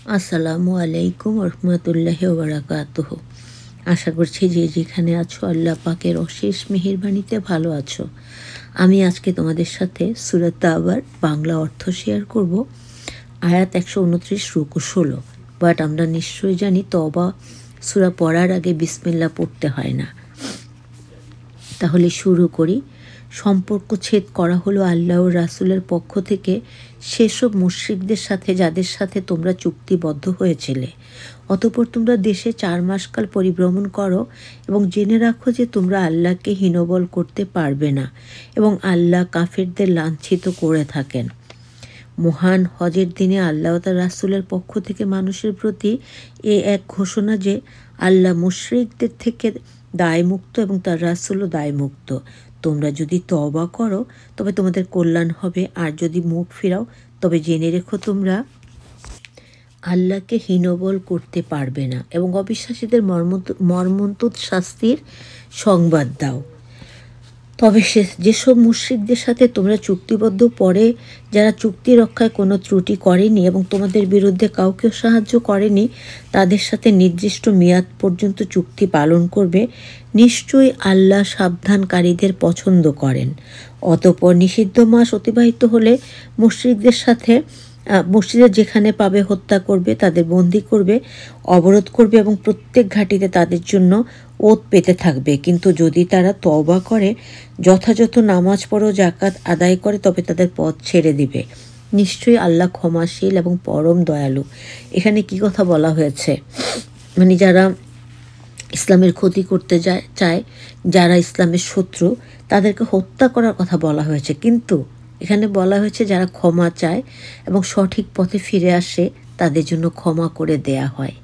আসসালামু আলাইকুম রহমতুল্লাহি ওয়া বারাকাতুহু। আশা করছি যে যেখানে আছো আল্লাহ পাকের অশেষ মেহেরবানিতে ভালো আছো। আমি আজকে তোমাদের সাথে সূরা তাওবার বাংলা অর্থ শেয়ার করব। আয়াত 129 রুকু 16। বাট আমরা নিশ্চয়ই জানি তওবা সূরা পড়ার আগে বিসমিল্লাহ পড়তে হয় না। তাহলে শুরু করি। সম্পর্ক ছেদ করা হলো আল্লাহ ও রাসূলের পক্ষ থেকে সেসব মুশরিকদের সাথে যাদের সাথে তোমরা চুক্তিবদ্ধ হয়েছিলে। অতঃপর তোমরা দেশে 4 মাসকাল পরিভ্রমণ করো এবং জেনে রাখো যে তোমরা আল্লাহকে হীনবল করতে পারবে না এবং আল্লাহ কাফেরদের লাঞ্ছিত করে থাকেন। মহান হজের দিনে আল্লাহ ও তার রাসূলের পক্ষ থেকে মানুষের প্রতি এক ঘোষণা যে আল্লাহ মুশরিকদের থেকে দায়মুক্ত এবং তার রাসূলও দায়মুক্ত। তোমরা যদি তওবা করো তবে তোমাদের কল্যাণ হবে, আর যদি মুখ ফিরাও তবে জেনে রেখো তোমরা আল্লাহকে হীনবল করতে পারবে না এবং অবিশ্বাসীদের মর্মন্তুদ শাস্তির সংবাদ দাও। তবে যেসব মুশরিকদের সাথে তোমরা চুক্তিবদ্ধ পরে যারা চুক্তি রক্ষায় কোনো ত্রুটি করেনি এবং তোমাদের বিরুদ্ধে কাউকেও সাহায্য করেনি, তাদের সাথে নির্দিষ্ট মেয়াদ পর্যন্ত চুক্তি পালন করবে। নিশ্চয়ই আল্লাহ সাবধানকারীদের পছন্দ করেন। অতঃপর নিষিদ্ধ মাস অতিবাহিত হলে মুশরিকদের সাথে মসজিদে যেখানে পাবে হত্যা করবে, তাদের বন্দী করবে, অবরোধ করবে এবং প্রত্যেক ঘাঁটিতে তাদের জন্য ওত পেতে থাকবে। কিন্তু যদি তারা তওবা করে, যথাযথ নামাজ পড়ো, জাকাত আদায় করে, তবে তাদের পথ ছেড়ে দিবে। নিশ্চয়ই আল্লাহ ক্ষমাশীল এবং পরম দয়ালু। এখানে কি কথা বলা হয়েছে? মানে যারা ইসলামের ক্ষতি করতে চায়, যারা ইসলামের শত্রু, তাদেরকে হত্যা করার কথা বলা হয়েছে। কিন্তু এখানে বলা হয়েছে যারা ক্ষমা চায় এবং সঠিক পথে ফিরে আসে তাদের জন্য ক্ষমা করে দেয়া হয়।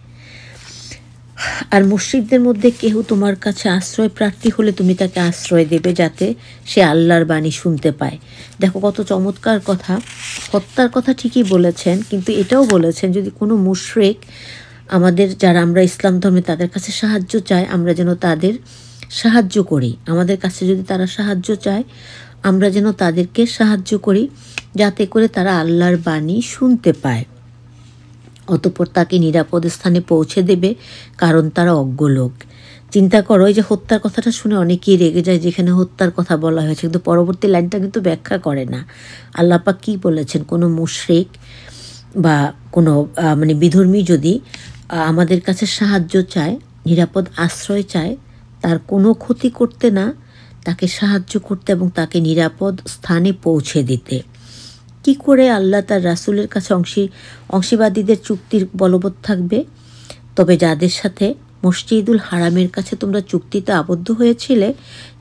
আর মুশরিকদের মধ্যে কেউ তোমার কাছে আশ্রয় প্রার্থী হলে তুমি তাকে আশ্রয় দেবে যাতে সে আল্লাহর বাণী শুনতে পায়। দেখো কত চমৎকার কথা। হত্যার কথা ঠিকই বলেছেন, কিন্তু এটাও বলেছেন যদি কোনো মুশরিক আমাদের, যারা আমরা ইসলাম ধর্মে, তাদের কাছে সাহায্য চায়, আমরা যেন তাদের সাহায্য করি। আমাদের কাছে যদি তারা সাহায্য চায়, আমরা যেন তাদেরকে সাহায্য করি যাতে করে তারা আল্লাহর বাণী শুনতে পায়। অতঃপর তাকে নিরাপদ স্থানে পৌঁছে দেবে, কারণ তারা অজ্ঞ লোক। চিন্তা করো, এই যে হত্যার কথাটা শুনে অনেকেই রেগে যায় যেখানে হত্যার কথা বলা হয়েছে, কিন্তু পরবর্তী লাইনটা কিন্তু ব্যাখ্যা করে না। আল্লাহ পাক কী বলেছেন? কোনো মুশরিক বা কোনো বিধর্মী যদি আমাদের কাছে সাহায্য চায়, নিরাপদ আশ্রয় চায়, তার কোনো ক্ষতি করতে না, তাকে সাহায্য করতে এবং তাকে নিরাপদ স্থানে পৌঁছে দিতে। কি করে আল্লাহ তার রাসূলের কাছে অংশীবাদীদের চুক্তির বলবৎ থাকবে? তবে যাদের সাথে মসজিদুল হারামের কাছে তোমরা চুক্তিতে আবদ্ধ হয়েছিলে,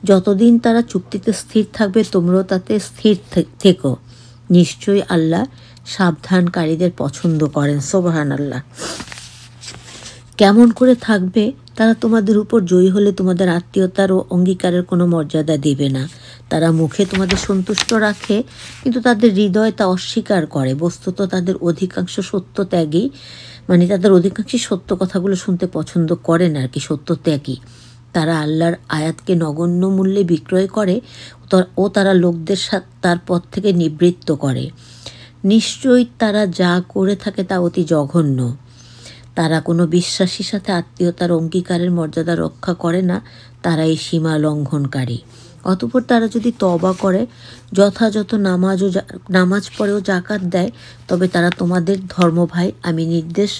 যতদিন তারা চুক্তিতে স্থির থাকবে তোমরাও তাতে স্থির থেকো। নিশ্চয়ই আল্লাহ সাবধানকারীদের পছন্দ করেন। সুবহানাল্লাহ। কেমন করে থাকবে? তারা তোমাদের উপর জয়ী হলে তোমাদের আত্মীয়তার ও অঙ্গীকারের কোনো মর্যাদা দিবে না। তারা মুখে তোমাদের সন্তুষ্ট রাখে, কিন্তু তাদের হৃদয় তা অস্বীকার করে। বস্তুত তাদের অধিকাংশ সত্যত্যাগী, তাদের অধিকাংশই সত্য কথাগুলো শুনতে পছন্দ করে না, সত্য ত্যাগী। তারা আল্লাহর আয়াতকে নগণ্য মূল্যে বিক্রয় করে ও তারা লোকদের তার পথ থেকে নিবৃত্ত করে। নিশ্চয়ই তারা যা করে থাকে তা অতি জঘন্য। তারা কোনো বিশ্বাসীর সাথে আত্মীয়তার অঙ্গীকারের মর্যাদা রক্ষা করে না, তারা এই সীমা লঙ্ঘনকারী। অতঃপর তারা যদি তওবা করে, যথাযথ নামাজ পড়েও জাকাত দেয়, তবে তারা তোমাদের ধর্মভাই। আমি নির্দেশ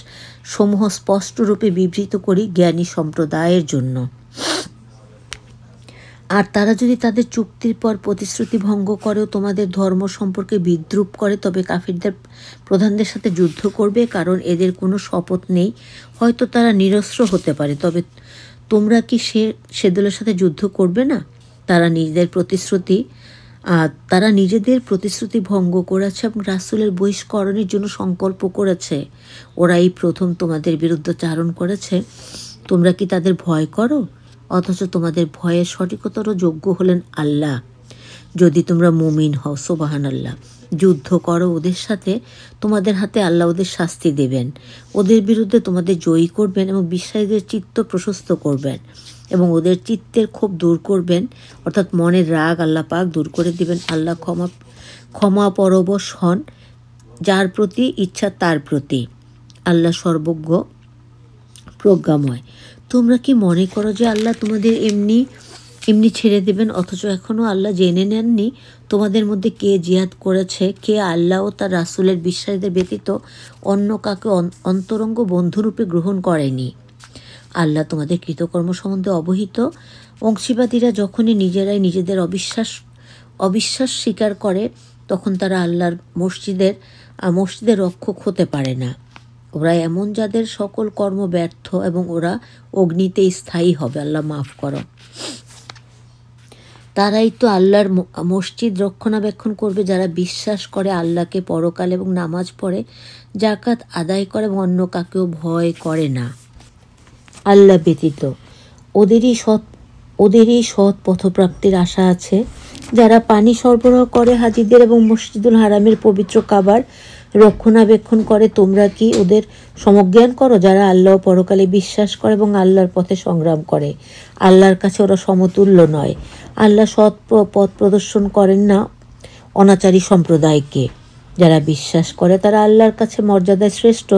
সমূহ স্পষ্টরূপে বিবৃত করি জ্ঞানী সম্প্রদায়ের জন্য। আর তারা যদি তাদের চুক্তির পর প্রতিশ্রুতি ভঙ্গ করেও তোমাদের ধর্ম সম্পর্কে বিদ্রূপ করে, তবে কাফিরদের প্রধানদের সাথে যুদ্ধ করবে, কারণ এদের কোনো শপথ নেই। হয়তো তারা নিরস্ত্র হতে পারে, তবে তোমরা কি সে দলের সাথে যুদ্ধ করবে না? তারা নিজেদের প্রতিশ্রুতি ভঙ্গ করেছে এবং রাসূলের বহিষ্করণের জন্য সংকল্প করেছে। ওরা এই প্রথম তোমাদের বিরুদ্ধাচারণ করেছে। তোমরা কি তাদের ভয় করো? অথচ তোমাদের ভয়ের সঠিকতর যোগ্য হলেন আল্লাহ, যদি তোমরা মুমিন হও। সুবহানাল্লাহ। যুদ্ধ করো ওদের সাথে, তোমাদের হাতে আল্লাহ ওদের শাস্তি দেবেন, ওদের বিরুদ্ধে তোমাদের জয়ী করবেন এবং বিশ্বাসীদের চিত্ত প্রশস্ত করবেন এবং ওদের চিত্তের ক্ষোভ দূর করবেন, অর্থাৎ মনের রাগ আল্লাহ পাক দূর করে দিবেন। আল্লাহ ক্ষমা পরবশ হন, যার প্রতি ইচ্ছা তার প্রতি। আল্লাহ সর্বজ্ঞ প্রজ্ঞাময়। তোমরা কি মনে করো যে আল্লাহ তোমাদের এমনি এমনি ছেড়ে দেবেন, অথচ এখনও আল্লাহ জেনে নেননি তোমাদের মধ্যে কে জিহাদ করেছে, কে আল্লাহ ও তার রাসূলের বিশ্বাসীদের ব্যতীত অন্য কাকে অন্তরঙ্গ বন্ধুরূপে গ্রহণ করেনি। আল্লাহ তোমাদের কৃতকর্ম সম্বন্ধে অবহিত। অংশীবাদীরা যখনই নিজেরাই নিজেদের অবিশ্বাস স্বীকার করে, তখন তারা আল্লাহর মসজিদের রক্ষক হতে পারে না। ওরা এমন যাদের সকল কর্ম ব্যর্থ এবং ওরা অগ্নিতেই স্থায়ী হবে। আল্লাহ মাফ করো। তারাই তো আল্লাহর মসজিদ রক্ষণাবেক্ষণ করবে যারা বিশ্বাস করে আল্লাহকে, পরকাল এবং নামাজ পড়ে, জাকাত আদায় করে এবং অন্য কাকেও ভয় করে না আল্লাহ ব্যতীত। ওদেরই সৎ পথপ্রাপ্তির আশা আছে। যারা পানি সরবরাহ করে হাজিদের এবং মসজিদুল হারামের পবিত্র কাবার রক্ষণাবেক্ষণ করে, তোমরা কি ওদের সমজ্ঞান করো? যারা আল্লাহ পরকালে বিশ্বাস করে এবং আল্লাহর পথে সংগ্রাম করে, আল্লাহর কাছে ওরা সমতুল্য নয়। আল্লাহ সৎ পথ প্রদর্শন করেন না অনাচারী সম্প্রদায়কে। যারা বিশ্বাস করে তারা আল্লাহর কাছে মর্যাদায় শ্রেষ্ঠ।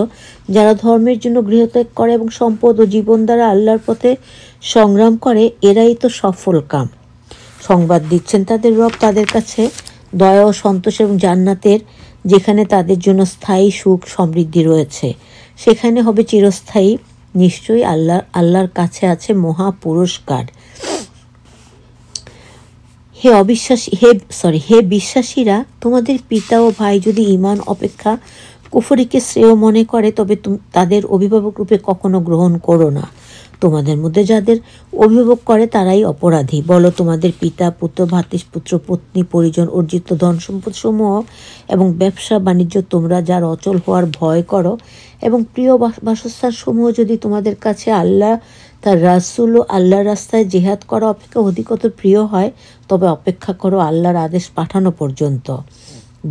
যারা ধর্মের জন্য গৃহত্যাগ করে এবং সম্পদ ও জীবন দ্বারা আল্লাহর পথে সংগ্রাম করে, এরাই তো সফল কাম। সংবাদ দিচ্ছেন তাদের রব তাদের কাছে দয়া ও সন্তোষ এবং জান্নাতের, যেখানে তাদের জন্য স্থায়ী সুখ সমৃদ্ধি রয়েছে, সেখানে হবে চিরস্থায়ী। নিশ্চয়ই আল্লাহর কাছে আছে মহা পুরস্কার। হে বিশ্বাসীরা, তোমাদের পিতা ও ভাই যদি ঈমান অপেক্ষা কুফরিকে শ্রেয় মনে করে, তবে তাদের অভিভাবক রূপে কখনো গ্রহণ করো না। তোমাদের মধ্যে যাদের অভিভাবক করে তারাই অপরাধী। বলো, তোমাদের পিতা, পুত্র, ভাতৃপুত্র, পত্নী, পরিজন, অর্জিত ধন সম্পদ সমূহ এবং ব্যবসা বাণিজ্য তোমরা যার অচল হওয়ার ভয় করো এবং প্রিয় বাসস্থান সমূহ যদি তোমাদের কাছে আল্লাহ, তার রাসূল ও আল্লাহর রাস্তায় জিহাদ করা অপেক্ষা অধিকতর প্রিয় হয়, তবে অপেক্ষা করো আল্লাহর আদেশ পাঠানো পর্যন্ত।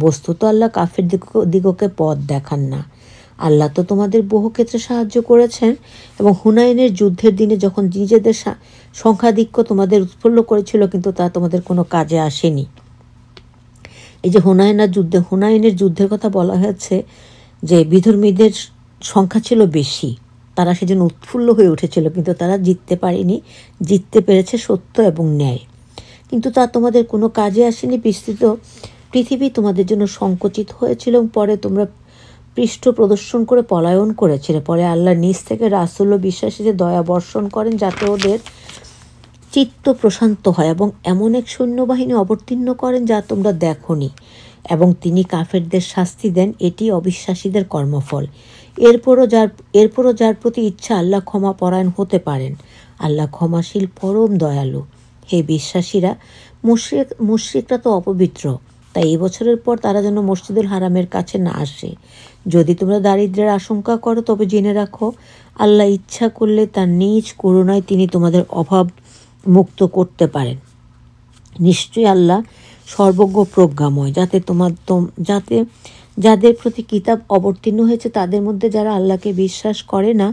বস্তুত আল্লাহ কাফের দিগকে পথ দেখান না। আল্লাহ তো তোমাদের বহু ক্ষেত্রে সাহায্য করেছেন এবং হুনাইনের যুদ্ধের দিনে যখন নিজেদের সংখ্যাধিক্য তোমাদের উৎফুল্ল করেছিল, কিন্তু তা তোমাদের কোনো কাজে আসেনি। এই যে হুনাইনের যুদ্ধের কথা বলা হয়েছে, যে বিধর্মীদের সংখ্যা ছিল বেশি, তারা সেজন্য উৎফুল্ল হয়ে উঠেছিল, কিন্তু তারা জিততে পারেনি। জিততে পেরেছে সত্য এবং ন্যায়, কিন্তু তা তোমাদের কোনো কাজে আসেনি। বিস্তৃত পৃথিবী তোমাদের জন্য সংকুচিত হয়েছিল এবং পরে তোমরা পৃষ্ঠ প্রদর্শন করে পলায়ন করেছিলে। পরে আল্লাহ নিজ থেকে রাসূল ও বিশ্বাসীদের দয়া বর্ষণ করেন, যাতে ওদের চিত্ত প্রশান্ত হয়, এবং এমন এক সৈন্যবাহিনী অবতীর্ণ করেন যা তোমরা দেখোনি, এবং তিনি কাফেরদের শাস্তি দেন। এটি অবিশ্বাসীদের কর্মফল। এরপরও যার প্রতি ইচ্ছা আল্লাহ ক্ষমা পরায়ণ হতে পারেন। আল্লাহ ক্ষমাশীল, পরম দয়ালু। হে বিশ্বাসীরা, মুশরিকরা তো অপবিত্র, তাই এই বছরের পর তারা যেন মসজিদুল হারামের কাছে না আসে। যদি তোমরা দারিদ্র্যের আশঙ্কা করো, তবে জেনে রাখো আল্লাহ ইচ্ছা করলে তার নিজ করুণায় তিনি তোমাদের অভাব মুক্ত করতে পারেন। নিশ্চয়ই আল্লাহ সর্বজ্ঞ প্রজ্ঞাময়। যাতে যাদের প্রতি কিতাব অবতীর্ণ হয়েছে তাদের মধ্যে যারা আল্লাহকে বিশ্বাস করে না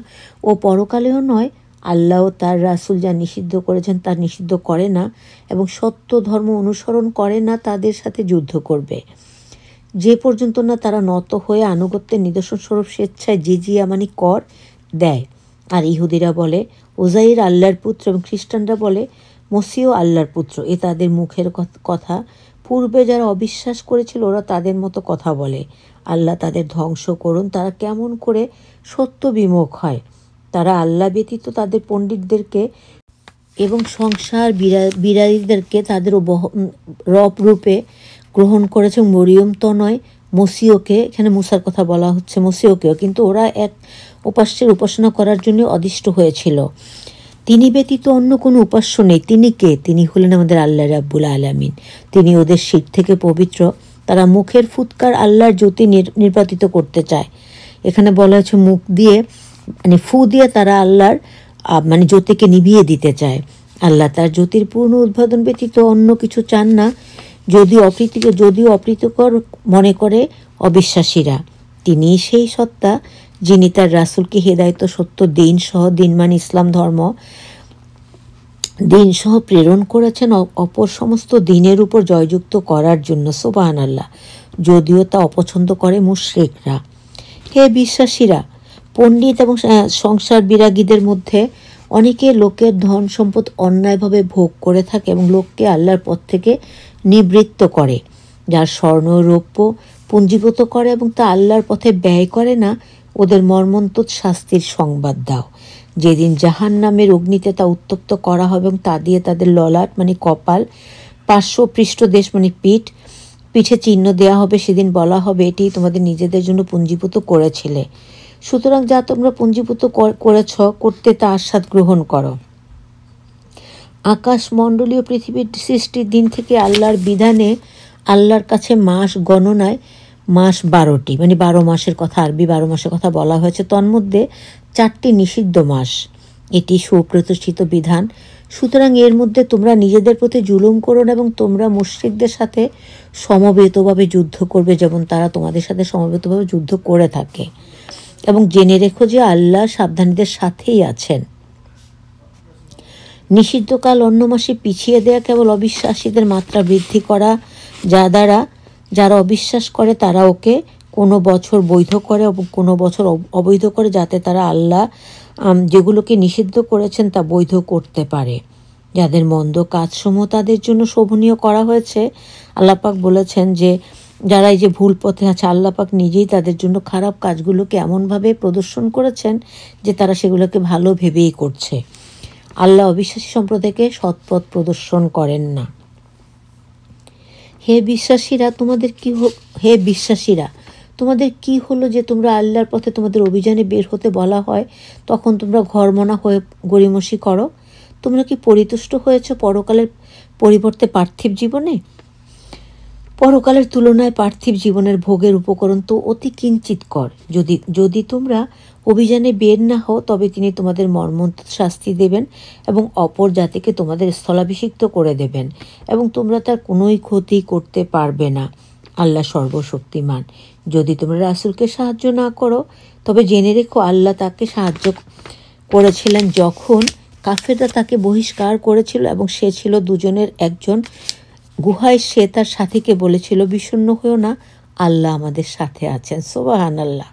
ও পরকালেও নয়, আল্লাহ ও তার রাসূল যা নিষিদ্ধ করেছেন তা নিষিদ্ধ করে না এবং সত্য ধর্ম অনুসরণ করে না, তাদের সাথে যুদ্ধ করবে, যে পর্যন্ত না তারা নত হয়ে আনুগত্যের নিদর্শন স্বরূপ স্বেচ্ছায় জিজিয়া মানে কর দেয়। আর ইহুদিরা বলে ওজাইর আল্লাহর পুত্র এবং খ্রিস্টানরা বলে মসিহ আল্লাহর পুত্র। এ তাদের মুখের কথা। পূর্বে যারা অবিশ্বাস করেছিল ওরা তাদের মতো কথা বলে। আল্লাহ তাদের ধ্বংস করুন। তারা কেমন করে সত্য বিমুখ হয়। তারা আল্লাহ ব্যতীত তাদের পণ্ডিতদেরকে এবং সংসার বিরারীদেরকে তাদের রব রূপে গ্রহণ করেছে। মরিয়ম তো নয়, মসিহকে, এখানে মুসার কথা বলা হচ্ছে, মসিহকেও, কিন্তু ওরা এক উপাস্যের উপাসনা করার জন্য অদিষ্ট হয়েছিল। তিনি ব্যতীত অন্য কোনো উপাস্য নেই। তিনি কে? তিনি হলেন আমাদের আল্লাহ রাব্বুল আলামিন। তিনি ওদের শির থেকে পবিত্র। তারা মুখের ফুৎকার আল্লাহর জ্যোতি নির্বাপিত করতে চায়। এখানে বলা হচ্ছে মুখ দিয়ে মানে ফু দিয়ে তারা আল্লাহর মানে জ্যোতিকে নিভিয়ে দিতে চায়। আল্লাহ তার জ্যোতির পূর্ণ উদ্বোধন ব্যতীত অন্য কিছু চান না, যদিও অপ্রীতিকর মনে করে অবিশ্বাসীরা। তিনি সেই সত্তা যিনি তার রাসূলকে হেদায়েত সত্য দিন মানে ইসলাম ধর্ম দিনসহ প্রেরণ করেছেন অপর সমস্ত দিনের উপর জয়যুক্ত করার জন্য। সুবহানাল্লাহ। যদিও তা অপছন্দ করে মুশরিকরা। হে বিশ্বাসীরা, পণ্ডিত এবং সংসার বিরাগীদের মধ্যে অনেকে লোকের ধন সম্পদ অন্যায়ভাবে ভোগ করে থাকে এবং লোককে আল্লাহর পথ থেকে নিবৃত্ত করে। যার স্বর্ণ রৌপ্য পুঞ্জীভূত করে এবং তা আল্লাহর পথে ব্যয় করে না, ওদের মর্মন্তুদ শাস্তির সংবাদ দাও। যেদিন জাহান্নামের অগ্নিতে তা উত্তপ্ত করা হবে এবং তা দিয়ে তাদের ললাট মানে কপাল, পার্শ্ব পৃষ্ঠদেশ মানে পিঠে চিহ্ন দেওয়া হবে। সেদিন বলা হবে, এটি তোমাদের নিজেদের জন্য পুঞ্জীভূত করেছিলে, সুতরাং যা তোমরা পুঞ্জীভূত করতে তা আস্বাদ গ্রহণ করো। আকাশমণ্ডলীয় পৃথিবীর সৃষ্টির দিন থেকে আল্লাহর বিধানে আল্লাহর কাছে মাস গণনায় মাস 12টি, মানে 12 মাসের কথা, আরবি 12 মাসের কথা বলা হয়েছে। তন্মধ্যে 4টি নিষিদ্ধ মাস। এটি সুপ্রতিষ্ঠিত বিধান। সুতরাং এর মধ্যে তোমরা নিজেদের প্রতি জুলুম করো না এবং তোমরা মুশরিকদের সাথে সমবেতভাবে যুদ্ধ করবে, যেমন তারা তোমাদের সাথে সমবেতভাবে যুদ্ধ করে থাকে। এবং জেনে রেখো যে আল্লাহ সাবধানীদের সাথেই আছেন। নিষিদ্ধকাল অন্য মাসে পিছিয়ে দেয়া কেবল অবিশ্বাসীদের মাত্রা বৃদ্ধি করা, যারা অবিশ্বাস করে তারা ওকে কোনো বছর বৈধ করে এবং কোনো বছর অবৈধ করে, যাতে তারা আল্লাহ যেগুলোকে নিষিদ্ধ করেছেন তা বৈধ করতে পারে। যাদের মন্দ কাজসমূহ তাদের জন্য শোভনীয় করা হয়েছে। আল্লাহ পাক বলেছেন যে যারা এই যে ভুল পথে আছে, আল্লাহ পাক নিজেই তাদের জন্য খারাপ কাজগুলোকে এমনভাবে প্রদর্শন করেছেন যে তারা সেগুলোকে ভালো ভেবেই করছে। আল্লাহ অবিশ্বাসী সম্প্রদায়কে সৎপথ প্রদর্শন করেন না। হে বিশ্বাসীরা তোমাদের কি হলো যে তোমরা আল্লাহর পথে তোমাদের অভিযানে বের হতে বলা হয় তখন তোমরা ঘরমনা হয়ে গড়িমসি করো? তোমরা কি পরিতুষ্ট হয়েছ পরকালের পরিবর্তে পার্থিব জীবনে? পরকালের তুলনায় পার্থিব জীবনের ভোগের উপকরণ তো অতি কিঞ্চিৎকর। যদি তোমরা অভিযানে বের না হও তবে তিনি তোমাদের মর্মন্তুদ শাস্তি দেবেন এবং অপর জাতিকে তোমাদের স্থলাভিষিক্ত করে দেবেন এবং তোমরা তার কোনোই ক্ষতি করতে পারবে না। আল্লাহ সর্বশক্তিমান। যদি তোমরা রাসূলকে সাহায্য না করো তবে জেনে রেখো আল্লাহ তাকে সাহায্য করেছিলেন যখন কাফেররা তাকে বহিষ্কার করেছিল এবং সে ছিল দুজনের একজন। গুহায় সে তার সাথীকে বলেছিল, বিষণ্ণ হয়েও না, আল্লাহ আমাদের সাথে আছেন। সুবহানাল্লাহ।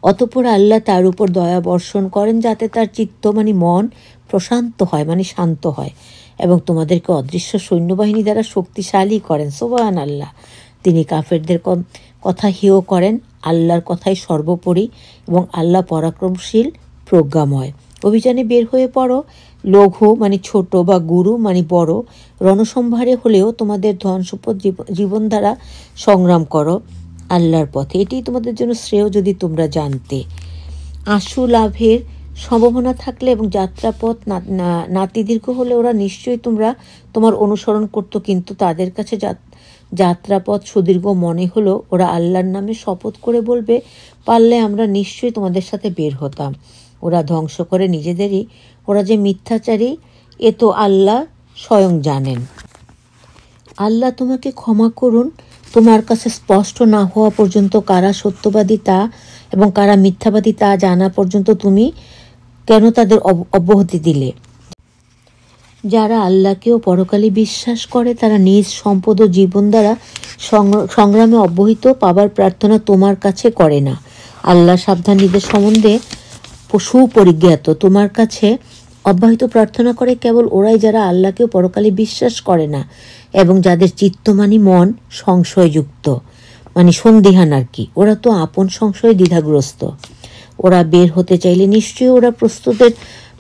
অতঃপর আল্লাহ তার উপর দয়া বর্ষণ করেন যাতে তার চিত্ত মানে মন প্রশান্ত হয়, মানে শান্ত হয়, এবং তোমাদেরকে অদৃশ্য সৈন্যবাহিনী দ্বারা শক্তিশালী করেন। সুবহানাল্লাহ। তিনি কাফেরদের কথা হেয় করেন। আল্লাহর কথাই সর্বোপরি এবং আল্লাহ পরাক্রমশীল প্রজ্ঞাময়। অভিযানে বের হয়ে পড়ো, লঘু মানে ছোট বা গুরু মানে বড় রণসম্ভারে হলেও তোমাদের ধন সম্পদ জীবন দ্বারা সংগ্রাম করো আল্লাহর পথে। এটি তোমাদের জন্য শ্রেয় যদি তোমরা জানতে। আশু লাভের সম্ভাবনা থাকলে এবং যাত্রাপথ নাতিদীর্ঘ হলে ওরা নিশ্চয়ই তোমার অনুসরণ করত, কিন্তু তাদের কাছে যাত্রাপথ সুদীর্ঘ মনে হলো ওরা আল্লাহর নামে শপথ করে বলবে, পারলে আমরা নিশ্চয়ই তোমাদের সাথে বের হতাম। ওরা ধ্বংস করে নিজেদেরই। ওরা যে মিথ্যাচারী এ তো আল্লাহ স্বয়ং জানেন। আল্লাহ তোমাকে ক্ষমা করুন। তোমার কাছে স্পষ্ট না হওয়া পর্যন্ত কারা সত্যবাদী তা এবং কারা মিথ্যাবাদী তা জানা পর্যন্ত তুমি কেন তাদের অব্যাহতি দিলে? যারা আল্লাহকেও পরকালে বিশ্বাস করে তারা নিজ সম্পদ ও জীবন দ্বারা সংগ্রামে অব্যাহত পাবার প্রার্থনা তোমার কাছে করে না। আল্লাহ সাবধানীদের সম্বন্ধে সুপরিজ্ঞাত। তোমার কাছে অব্যাহত প্রার্থনা করে কেবল ওরাই যারা আল্লাহকেও পরকালে বিশ্বাস করে না এবং যাদের চিত্তমানি মন সংশয়যুক্ত, মানে সন্দিহান আর কি। ওরা তো আপন সংশয়ে দ্বিধাগ্রস্ত। ওরা বের হতে চাইলে নিশ্চয়ই ওরা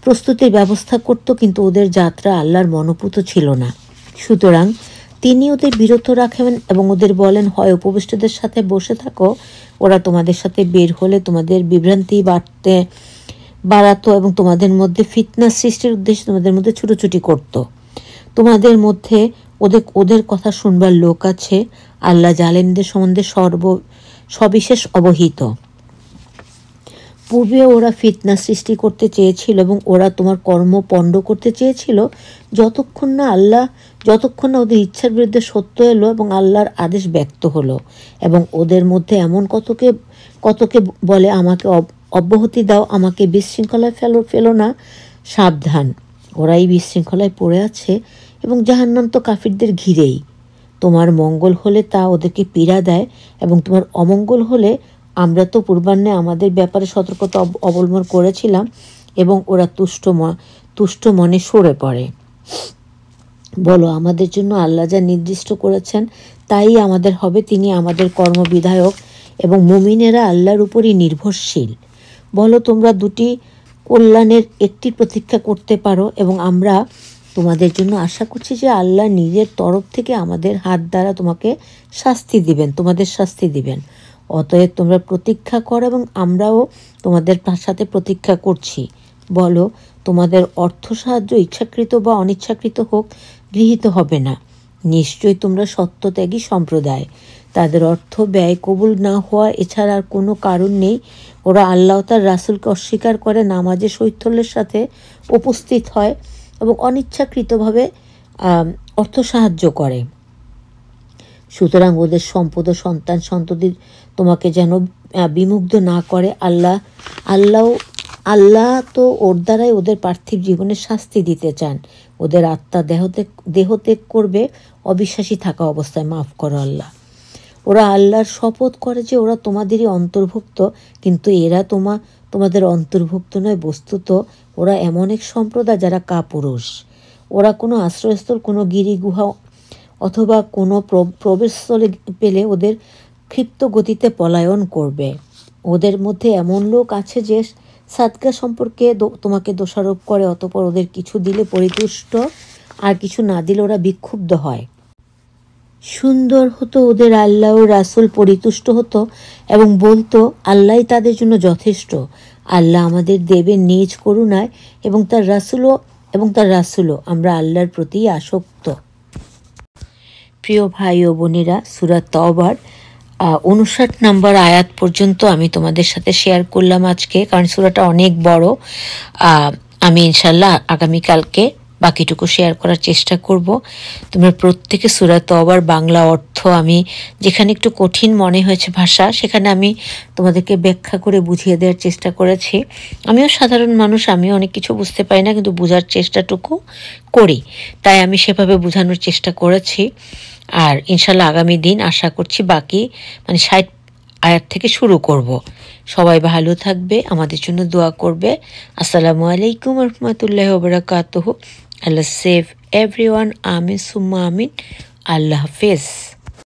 প্রস্তুতির ব্যবস্থা করত, কিন্তু ওদের যাত্রা আল্লাহর মনোপুত ছিল না। সুতরাং তিনি ওদের বিরত রাখেন এবং ওদের বলেন, হয় উপবিষ্টদের সাথে বসে থাকো। ওরা তোমাদের সাথে বের হলে তোমাদের বিভ্রান্তি বাড়াতো এবং তোমাদের মধ্যে ফিতনা সৃষ্টির উদ্দেশ্যে তোমাদের মধ্যে ছুটোছুটি করত। তোমাদের মধ্যে ওদের কথা শুনবার লোক আছে। আল্লাহ জালেমদের সম্বন্ধে সবিশেষ অবহিত। পূর্বে ওরা ফিতনা সৃষ্টি করতে চেয়েছিল এবং ওরা তোমার কর্ম পণ্ড করতে চেয়েছিল যতক্ষণ না ওদের ইচ্ছার বিরুদ্ধে সত্য এলো এবং আল্লাহর আদেশ ব্যক্ত হলো। এবং ওদের মধ্যে এমন কতকে বলে, আমাকে অব্যাহতি দাও, আমাকে বিশৃঙ্খলায় ফেলো না। সাবধান, ওরাই বিশৃঙ্খলায় পড়ে আছে এবং জাহান্নাম তো কাফিরদের ঘিরেই। তোমার মঙ্গল হলে তা ওদেরকে পীড়া দেয় এবং তোমার অমঙ্গল হলে আমরা তো পূর্বাহ্নে আমাদের ব্যাপারে সতর্কতা অবলম্বন করেছিলাম এবং ওরা তুষ্ট মনে সরে পড়ে। বলো, আমাদের জন্য আল্লাহ যা নির্দিষ্ট করেছেন তাই আমাদের হবে। তিনি আমাদের কর্মবিধায়ক এবং মুমিনেরা আল্লাহর উপরই নির্ভরশীল। বলো, তোমরা দুটি কল্যাণের একটি প্রতীক্ষা করতে পারো এবং আমরা তোমাদের জন্য আশা করছি যে আল্লাহ নিজের তরফ থেকে আমাদের হাত দ্বারা তোমাদের শাস্তি দিবেন। অতএব তোমরা প্রতীক্ষা করো এবং আমরাও তোমাদের সাথে প্রতীক্ষা করছি। বলো, তোমাদের অর্থ সাহায্য ইচ্ছাকৃত বা অনিচ্ছাকৃত হোক গৃহীত হবে না। নিশ্চয়ই তোমরা সত্যত্যাগী সম্প্রদায়। তাদের অর্থ ব্যয় কবুল না হওয়া এছাড়া আর কোনো কারণ নেই। ওরা আল্লাহ তার রাসূলকে অস্বীকার করে, নামাজে শৈথল্যের সাথে উপস্থিত হয় এবং অনিচ্ছাকৃতভাবে অর্থ সাহায্য করে। সুতরাং ওদের সম্পদ ও সন্ততি তোমাকে যেন বিমুগ্ধ না করে। আল্লাহ তো ওর দ্বারাই ওদের পার্থিব জীবনে শাস্তি দিতে চান। ওদের আত্মা দেহত্যাগ করবে অবিশ্বাসী থাকা অবস্থায়। মাফ করো আল্লাহ। ওরা আল্লাহর শপথ করে যে ওরা তোমাদেরই অন্তর্ভুক্ত, কিন্তু এরা তোমাদের অন্তর্ভুক্ত নয়। বস্তুত ওরা এমন এক সম্প্রদায় যারা কাপুরুষ। ওরা কোনো আশ্রয়স্থল, কোনো গিরিগুহা অথবা কোনো প্রবেশস্থলে পেলে ওদের ক্ষিপ্ত গতিতে পলায়ন করবে। ওদের মধ্যে এমন লোক আছে যে সাদকা সম্পর্কে তোমাকে দোষারোপ করে, অতঃপর ওদের কিছু দিলে পরিতুষ্ট আর কিছু না দিলে ওরা বিক্ষুব্ধ হয়। সুন্দর হতো ওদের আল্লাহ ও রাসূল পরিতুষ্ট হতো এবং বলতো আল্লাহই তাদের জন্য যথেষ্ট। আল্লাহ আমাদের দেবেন নিজ করুণায় এবং তার রাসূলও আমরা আল্লাহর প্রতি আসক্ত। প্রিয় ভাই ও বোনেরা, সূরা তাওবার 59 নম্বর আয়াত পর্যন্ত আমি তোমাদের সাথে শেয়ার করলাম আজকে, কারণ সূরাটা অনেক বড়। আমি ইনশাল্লাহ আগামীকালকে বাকিটুকু শেয়ার করার চেষ্টা করব। তোমরা প্রত্যেকে সূরা তাওবার বাংলা অর্থ, আমি যেখানে একটু কঠিন মনে হয়েছে ভাষা, সেখানে আমি তোমাদেরকে ব্যাখ্যা করে বুঝিয়ে দেওয়ার চেষ্টা করেছি। আমিও সাধারণ মানুষ, আমিও অনেক কিছু বুঝতে পারি না, কিন্তু বোঝার চেষ্টাটুকু করি, তাই আমি সেভাবে বোঝানোর চেষ্টা করেছি। আর ইনশাল্লাহ আগামী দিন আশা করছি বাকি 60 আয়াত থেকে শুরু করব। সবাই ভালো থাকবে, আমাদের জন্য দোয়া করবে। আসসালামু আলাইকুম ওয়া রাহমাতুল্লাহি ওয়া বারাকাতুহু। আল্লাহ সেভ এভরিওয়ান। আমিন সুম্মা আমিন। আল্লাহ হাফেজ।